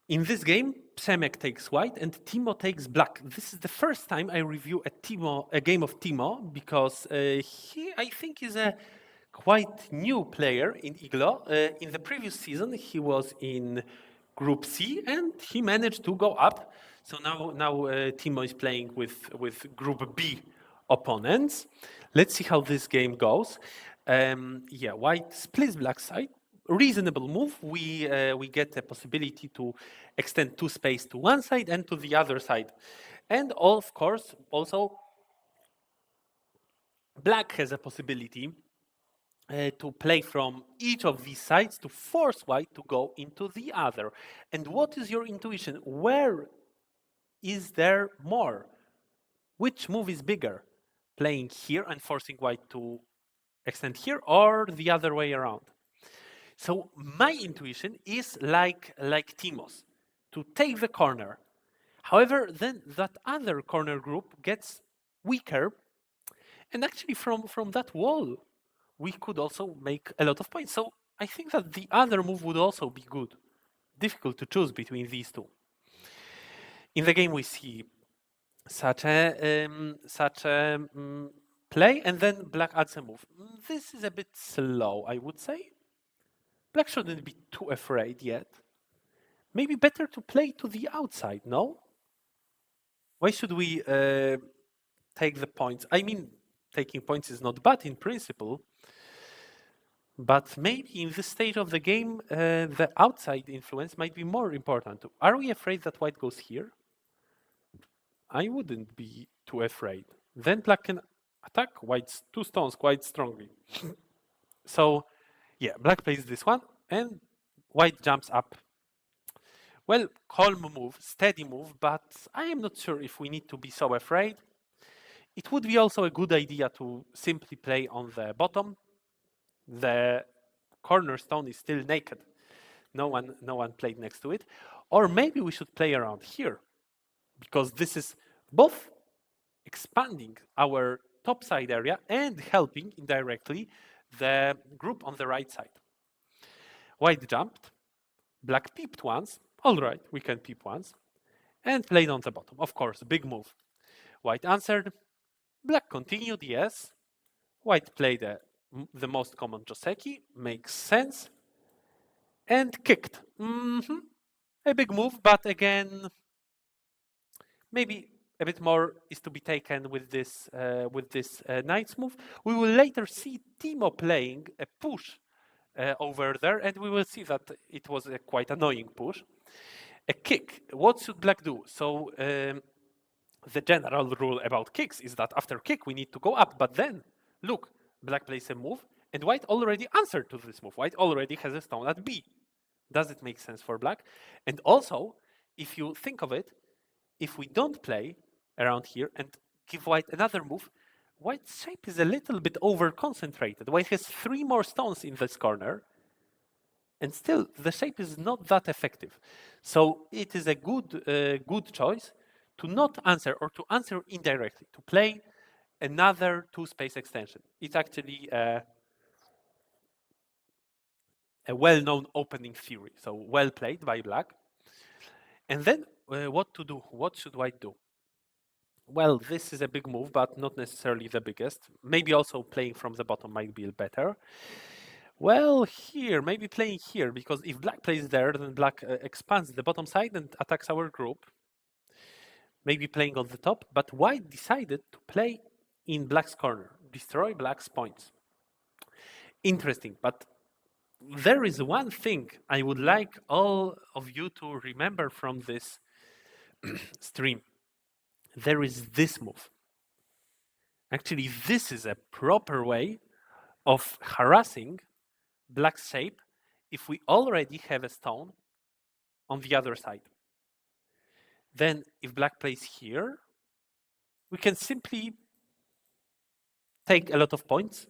In this game, Przemek takes white and Timo takes black. This is the first time I review a game of Timo because he, I think, is a quite new player in IGLO. In the previous season, he was in Group C and he managed to go up. So now Timo is playing with Group B opponents. Let's see how this game goes. Yeah, white splits black side. Reasonable move. We get a possibility to extend two space to one side and to the other side. And of course, also black has a possibility to play from each of these sides to force white to go into the other. And what is your intuition? Where is there more? Which move is bigger? Playing here and forcing white to extend here, or the other way around? So my intuition is like Timo's, to take the corner. However, then that other corner group gets weaker, and actually from that wall, we could also make a lot of points. So I think that the other move would also be good. Difficult to choose between these two. In the game, we see such a play, and then black adds a move. This is a bit slow, I would say. Black shouldn't be too afraid yet. Maybe better to play to the outside, no? Why should we take the points? I mean, taking points is not bad in principle, but maybe in this stage of the game, the outside influence might be more important. Are we afraid that white goes here? I wouldn't be too afraid. Then black can attack white's two stones quite strongly. So, yeah, black plays this one, and white jumps up. Well, calm move, steady move, but I am not sure if we need to be so afraid. It would be also a good idea to simply play on the bottom. The cornerstone is still naked. No one played next to it. Or maybe we should play around here, because this is both expanding our top side area and helping indirectly the group on the right side. White jumped, black peeped once. All right, we can peep once. And played on the bottom. Of course, big move. White answered. Black continued, yes. White played the most common Joseki, makes sense. And kicked. A big move, but again, maybe a bit more is to be taken with this knight's move. We will later see Timo playing a push over there, and we will see that it was a quite annoying push. A kick. What should black do? So the general rule about kicks is that after kick we need to go up, but then look, black plays a move, and white already answered to this move. White already has a stone at B. Does it make sense for black? And also, if you think of it, if we don't play around here and give white another move, white's shape is a little bit over-concentrated. White has 3 more stones in this corner, and still the shape is not that effective. So it is a good choice to not answer, or to answer indirectly, to play another 2-space extension. It's actually a well-known opening theory, so well played by black. And then what to do? What should white do? Well, this is a big move, but not necessarily the biggest. Maybe also playing from the bottom might be better. Well, here, maybe playing here, because if black plays there, then black expands the bottom side and attacks our group. Maybe playing on the top, but white decided to play in black's corner, destroy black's points. Interesting, but there is one thing I would like all of you to remember from this stream. There is this move. Actually, this is a proper way of harassing black's shape if we already have a stone on the other side. Then if black plays here, we can simply take a lot of points,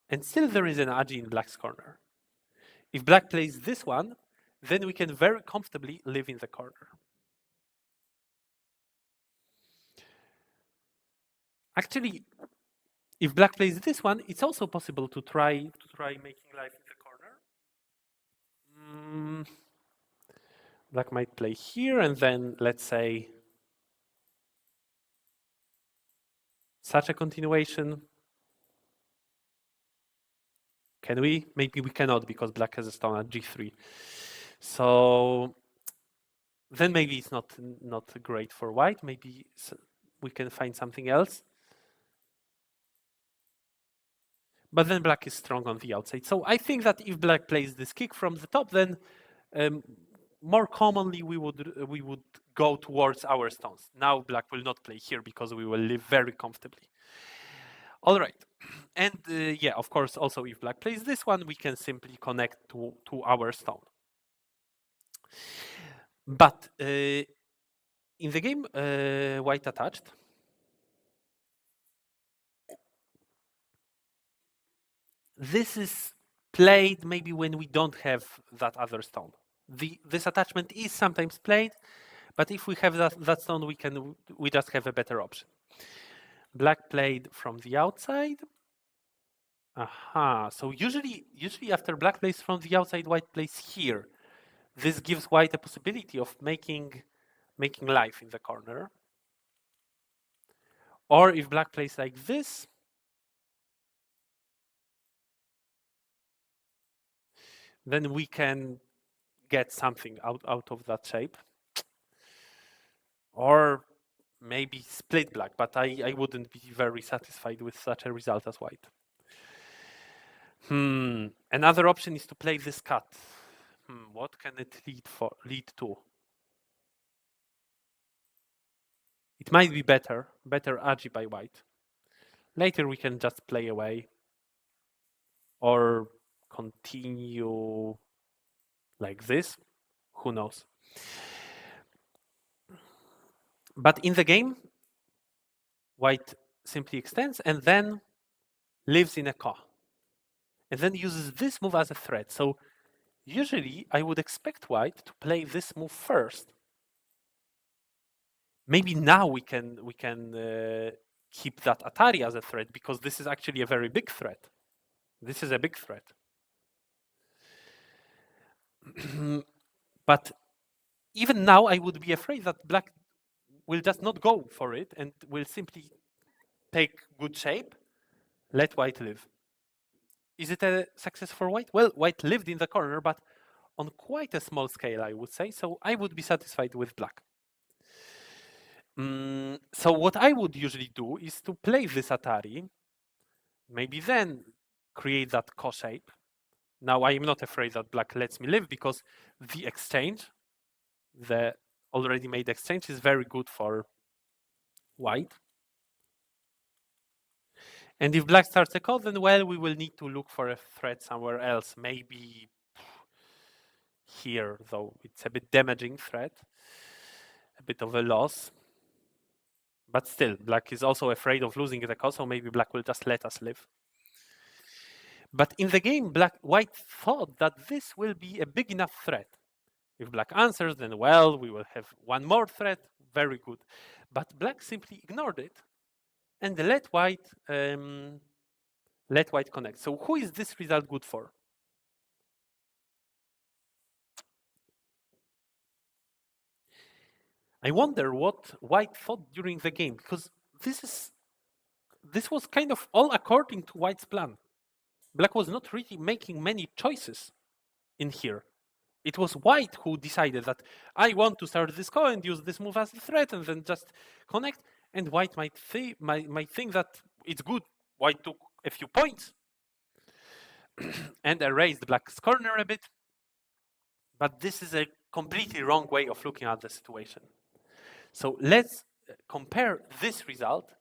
and still there is an agi in black's corner. If black plays this one, then we can very comfortably live in the corner. Actually, if black plays this one, it's also possible to try making life in the corner. Black might play here, and then let's say such a continuation. Can we? Maybe we cannot because black has a stone at g3. So then maybe it's not great for white. Maybe we can find something else. But then black is strong on the outside. So I think that if black plays this kick from the top, then more commonly we would go towards our stones. Now black will not play here because we will live very comfortably. All right, and yeah, of course, also if black plays this one, we can simply connect to our stone. But in the game white attached, this is played maybe when we don't have that other stone. This attachment is sometimes played, but if we have that stone, we just have a better option. Black played from the outside. Aha, so usually after black plays from the outside, white plays here. This gives white a possibility of making life in the corner. Or if black plays like this, then we can get something out of that shape. Or maybe split black, but I wouldn't be very satisfied with such a result as white. Another option is to play this cut. What can it lead to? It might be better agi by white. Later we can just play away or continue like this. Who knows? But in the game, white simply extends and then lives in a ko. And then uses this move as a threat. So usually I would expect white to play this move first. Maybe now we can keep that Atari as a threat because this is actually a very big threat. This is a big threat. But even now I would be afraid that black will just not go for it and will simply take good shape, let white live. Is it a success for white? Well, white lived in the corner, but on quite a small scale, I would say. So I would be satisfied with black. So what I would usually do is to play this Atari, maybe then create that ko shape. Now I am not afraid that black lets me live because the exchange, the already made exchange, is very good for white. And if black starts a ko, then well, we will need to look for a threat somewhere else. Maybe here, though it's a bit damaging threat, a bit of a loss. But still, black is also afraid of losing the ko, so maybe black will just let us live. But in the game, white thought that this will be a big enough threat. If black answers, then well, we will have one more threat. Very good. But black simply ignored it and let white connect. So who is this result good for? I wonder what white thought during the game, because this was kind of all according to white's plan. Black was not really making many choices in here. It was white who decided that I want to start this ko and use this move as a threat and then just connect. And white might think that it's good. White took a few points and erased black's corner a bit. But this is a completely wrong way of looking at the situation. So let's compare this result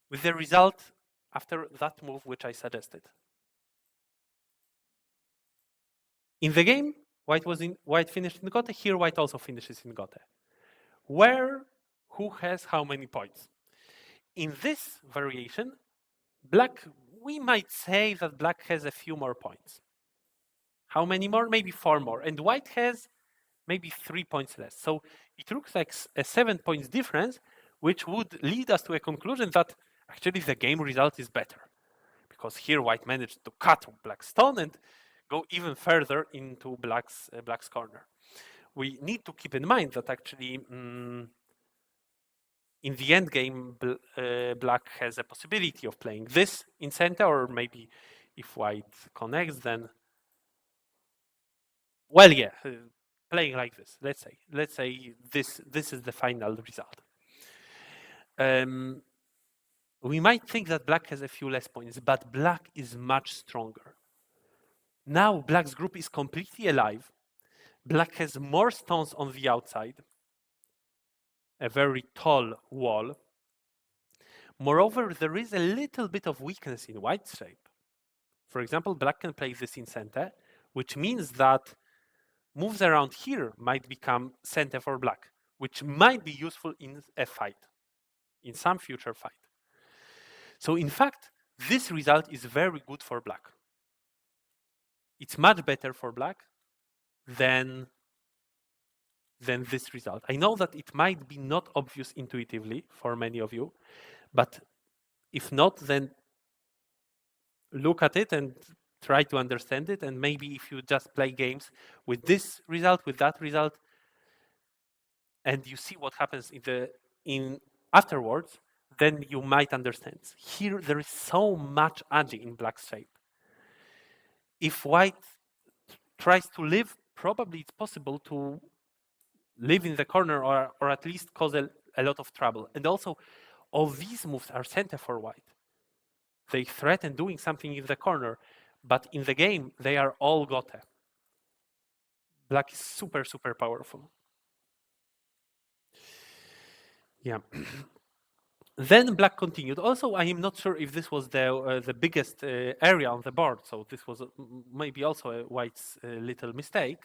with the result after that move which I suggested. In the game, white finished in gote. Here, white also finishes in gote. Who has how many points? In this variation, we might say that black has a few more points. How many more? Maybe 4 more. And white has maybe 3 points less. So it looks like a 7 points difference, which would lead us to a conclusion that actually the game result is better. Because here white managed to cut black's stone and go even further into black's corner. we need to keep in mind that actually in the end game, black has a possibility of playing this in center, or maybe if white connects, then, well, yeah, playing like this. Let's say this is the final result. We might think that black has a few less points, but black is much stronger. Now black's group is completely alive. Black has more stones on the outside, a very tall wall. Moreover, there is a little bit of weakness in white's shape. For example, black can play this in center, which means that moves around here might become center for black, which might be useful in a fight, in some future fight. So in fact, this result is very good for black. It's much better for black than this result. I know that it might be not obvious intuitively for many of you, but if not, then look at it and try to understand it. And maybe if you just play games with this result, with that result, and you see what happens in afterwards, then you might understand. Here there is so much agi in black's shape. If white tries to live, probably it's possible to live in the corner or at least cause a lot of trouble. And also, all these moves are center for white. They threaten doing something in the corner, but in the game, they are all gote. Black is super, super powerful. Yeah. Then black continued. Also, I am not sure if this was the biggest area on the board, so this was maybe also a white's little mistake.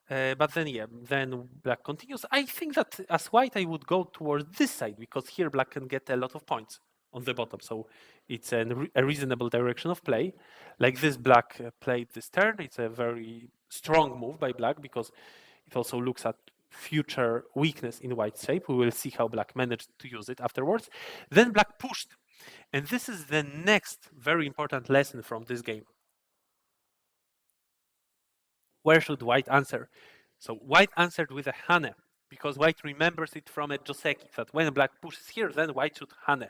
But then, yeah, then black continues. I think that as white, I would go towards this side because here black can get a lot of points on the bottom. So it's a reasonable direction of play. Like this, black played this turn. It's a very strong move by black because it also looks at future weakness in white's shape. We will see how black managed to use it afterwards. Then black pushed. And this is the next very important lesson from this game. Where should white answer? So white answered with a hane, because white remembers it from a joseki, that when black pushes here, then white should hane.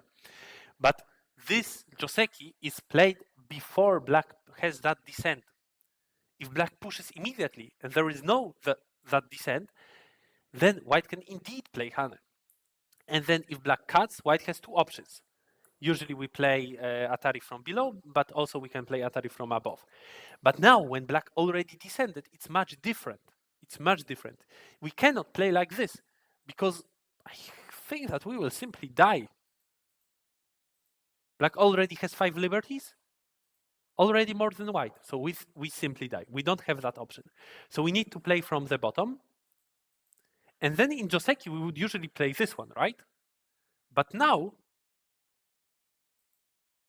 But this joseki is played before black has that descent. If black pushes immediately and there is no that descent, then white can indeed play hane. And then if black cuts, white has two options. Usually we play Atari from below, but also we can play Atari from above. But now when black already descended, it's much different. It's much different. We cannot play like this because I think that we will simply die. Black already has 5 liberties, already more than white. So we simply die. We don't have that option. So we need to play from the bottom. And then in joseki, we would usually play this one, right? But now,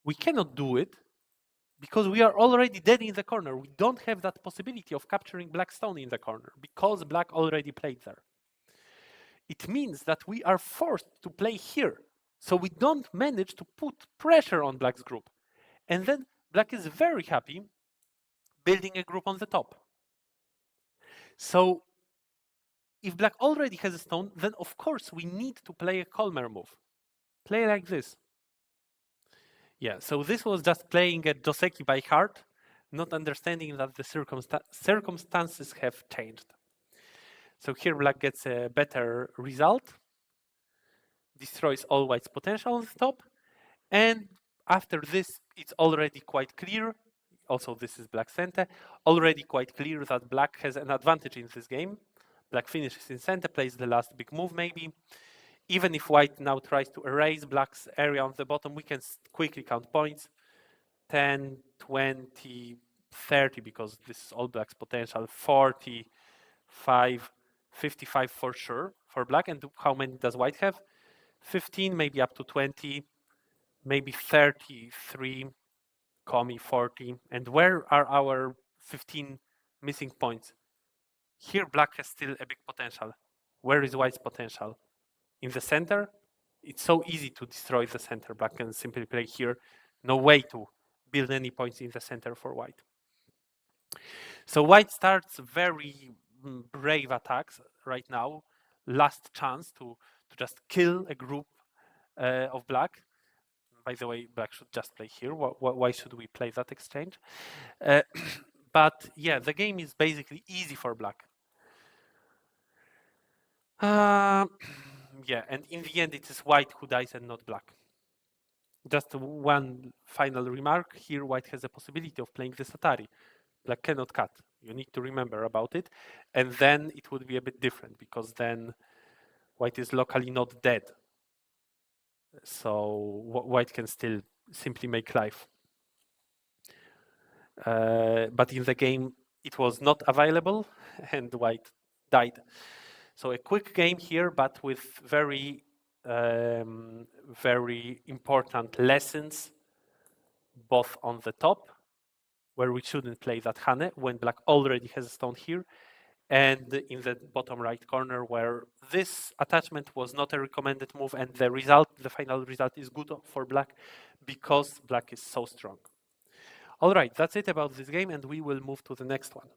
we cannot do it because we are already dead in the corner. We don't have that possibility of capturing black stone in the corner because black already played there. It means that we are forced to play here. So we don't manage to put pressure on black's group. And then black is very happy building a group on the top. So if black already has a stone, then of course we need to play a Colmer move. Play like this. Yeah, so this was just playing a joseki by heart, not understanding that the circumstances have changed. So here black gets a better result, destroys all white's potential on the top, and after this, it's already quite clear, also this is black center, already quite clear that black has an advantage in this game. Black finishes in center, plays the last big move maybe. Even if white now tries to erase black's area on the bottom, we can quickly count points. 10, 20, 30, because this is all black's potential. 40, 55 for sure for black. And how many does white have? 15, maybe up to 20, maybe 33, Komi 40. And where are our 15 missing points? Here black has still a big potential. Where is white's potential? In the center, it's so easy to destroy the center. Black can simply play here. No way to build any points in the center for white. So white starts very brave attacks right now. Last chance to just kill a group of black. By the way, black should just play here. Why should we play that exchange? But yeah, the game is basically easy for black. Yeah, and in the end, it is white who dies and not black. Just one final remark. Here, white has the possibility of playing this Atari. Black cannot cut. You need to remember about it. And then it would be a bit different because then white is locally not dead. So white can still simply make life. But in the game, it was not available and white died. So a quick game here, but with very, very important lessons, both on the top, where we shouldn't play that Hane when black already has a stone here, and in the bottom right corner where this attachment was not a recommended move, and the result, the final result, is good for black because black is so strong. All right, that's it about this game, and we will move to the next one.